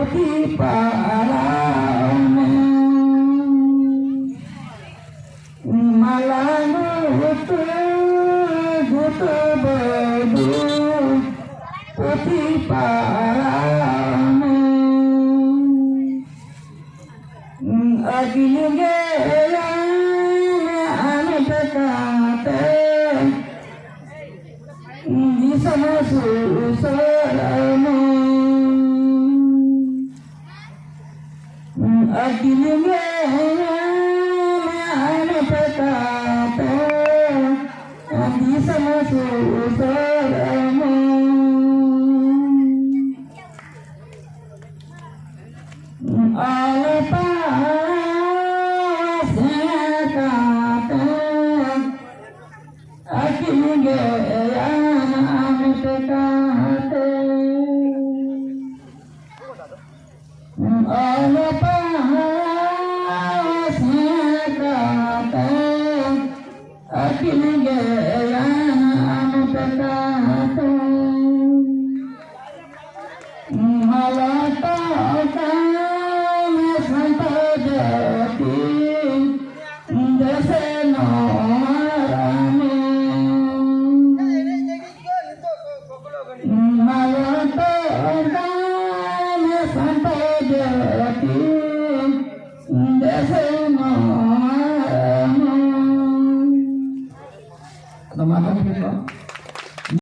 poti parame malanu hutu gutu bedu poti parame agilinge ane dekate di sama susarame agilinge ane dekate di sama susarame alapa sekate agilinge ane dekate alapa sekate agilinge ane dekate malata kami santajati deseno rame malata kami santajati deseno rame. Teman-teman kita